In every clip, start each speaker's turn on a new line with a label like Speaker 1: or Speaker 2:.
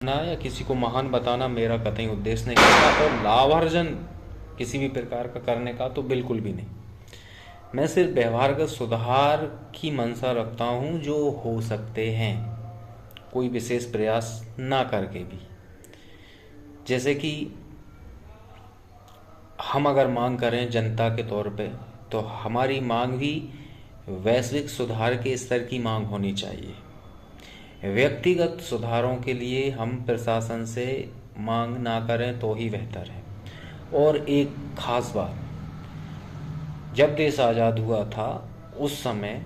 Speaker 1: ना या किसी को महान बताना मेरा कतई उद्देश्य नहीं था, और लाभार्जन किसी भी प्रकार का करने का तो बिल्कुल भी नहीं। मैं सिर्फ व्यवहारगत सुधार की मंशा रखता हूँ जो हो सकते हैं, कोई विशेष प्रयास ना करके भी। जैसे कि हम अगर मांग करें जनता के तौर पे, तो हमारी मांग भी वैश्विक सुधार के स्तर की मांग होनी चाहिए। व्यक्तिगत सुधारों के लिए हम प्रशासन से मांग ना करें तो ही बेहतर है। और एक खास बात, जब देश आज़ाद हुआ था उस समय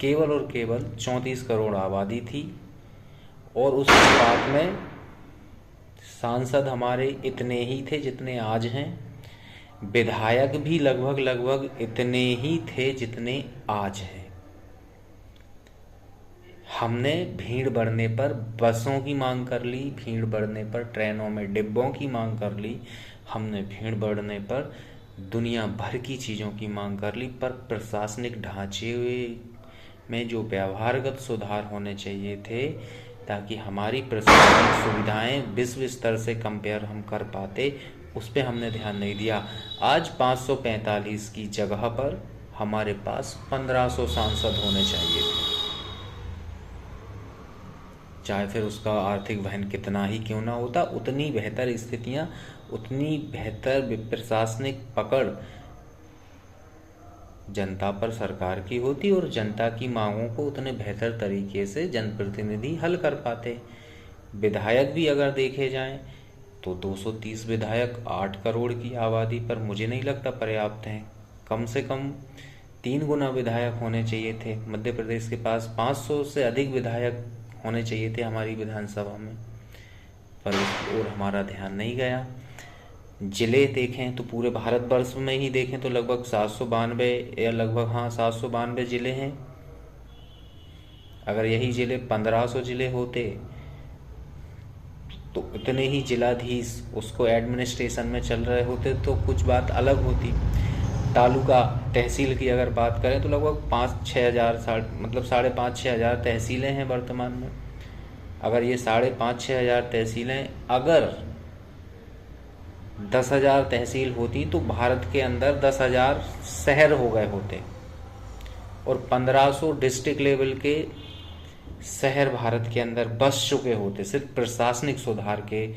Speaker 1: केवल और केवल 34 करोड़ आबादी थी, और उस अनुपात में सांसद हमारे इतने ही थे जितने आज हैं, विधायक भी लगभग लगभग इतने ही थे जितने आज हैं। हमने भीड़ बढ़ने पर बसों की मांग कर ली, भीड़ बढ़ने पर ट्रेनों में डिब्बों की मांग कर ली, हमने भीड़ बढ़ने पर दुनिया भर की चीज़ों की मांग कर ली, पर प्रशासनिक ढांचे में जो व्यवहारगत सुधार होने चाहिए थे ताकि हमारी प्रशासनिक सुविधाएं विश्व स्तर से कंपेयर हम कर पाते, उस पर हमने ध्यान नहीं दिया। आज 545 की जगह पर हमारे पास 1500 सांसद होने चाहिए थे, चाहे फिर उसका आर्थिक वहन कितना ही क्यों ना होता। उतनी बेहतर स्थितियां, उतनी बेहतर प्रशासनिक पकड़ जनता पर सरकार की होती, और जनता की मांगों को उतने बेहतर तरीके से जनप्रतिनिधि हल कर पाते। विधायक भी अगर देखे जाएं तो 230 विधायक 8 करोड़ की आबादी पर मुझे नहीं लगता पर्याप्त हैं। कम से कम 3 गुना विधायक होने चाहिए थे। मध्य प्रदेश के पास 500 से अधिक विधायक होने चाहिए थे हमारी विधानसभा में, पर इस ओर हमारा ध्यान नहीं गया। जिले देखें तो पूरे भारतवर्ष में ही देखें तो लगभग 792 या लगभग 792 जिले हैं। अगर यही जिले 1500 जिले होते तो उतने ही जिलाधीश उसको एडमिनिस्ट्रेशन में चल रहे होते तो कुछ बात अलग होती। तालुका तहसील की अगर बात करें तो लगभग 5-6 हज़ार, मतलब 5,500-6 हज़ार तहसीलें हैं वर्तमान में। अगर ये 5,500-6 हज़ार तहसीलें, अगर 10,000 तहसील होती तो भारत के अंदर 10,000 शहर हो गए होते, और 1500 डिस्ट्रिक्ट लेवल के शहर भारत के अंदर बस चुके होते, सिर्फ प्रशासनिक सुधार के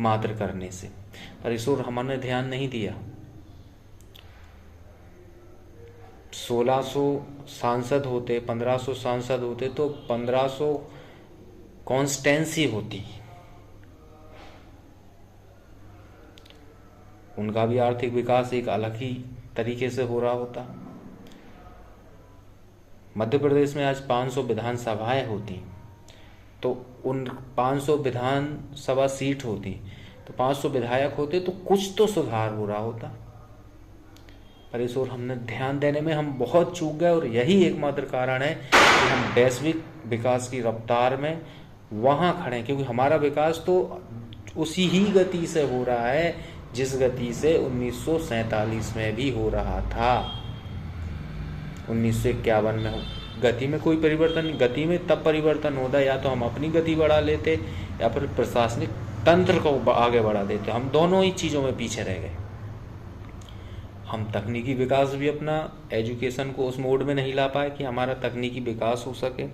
Speaker 1: मात्र करने से। पर इस ओर हमने ध्यान नहीं दिया। 1600 सांसद होते, 1500 सांसद होते तो 1500 कॉन्स्टेंसी होती, उनका भी आर्थिक विकास एक अलग ही तरीके से हो रहा होता। मध्य प्रदेश में आज 500 विधानसभाएं होती, तो उन 500 विधानसभा सीट होती तो 500 विधायक होते तो कुछ तो सुधार हो रहा होता। पर इस ओर हमने ध्यान देने में हम बहुत चूक गए, और यही एकमात्र कारण है कि हम वैश्विक विकास की रफ्तार में वहाँ खड़े हैं, क्योंकि हमारा विकास तो उसी ही गति से हो रहा है जिस गति से 1947 में भी हो रहा था। 1951 में गति में कोई परिवर्तन नहीं। गति में तब परिवर्तन होता या तो हम अपनी गति बढ़ा लेते या फिर प्रशासनिक तंत्र को आगे बढ़ा देते। हम दोनों ही चीज़ों में पीछे रह गए। हम तकनीकी विकास भी अपना एजुकेशन को उस मोड में नहीं ला पाए कि हमारा तकनीकी विकास हो सके।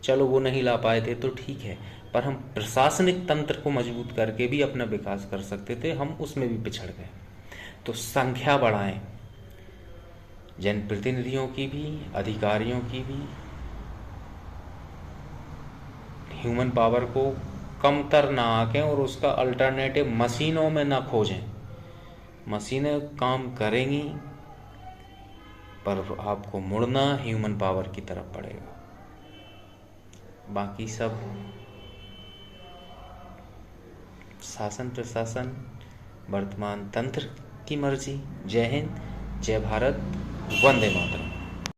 Speaker 1: चलो वो नहीं ला पाए थे तो ठीक है, पर हम प्रशासनिक तंत्र को मजबूत करके भी अपना विकास कर सकते थे, हम उसमें भी पिछड़ गए। तो संख्या बढ़ाएं, जनप्रतिनिधियों की भी, अधिकारियों की भी। ह्यूमन पावर को कमतर ना आंकें और उसका अल्टरनेटिव मशीनों में ना खोजें। मशीनें काम करेंगी, पर आपको मुड़ना ह्यूमन पावर की तरफ पड़ेगा। बाकी सब शासन प्रशासन वर्तमान तंत्र की मर्जी। जय हिंद, जय भारत, वंदे मातरम।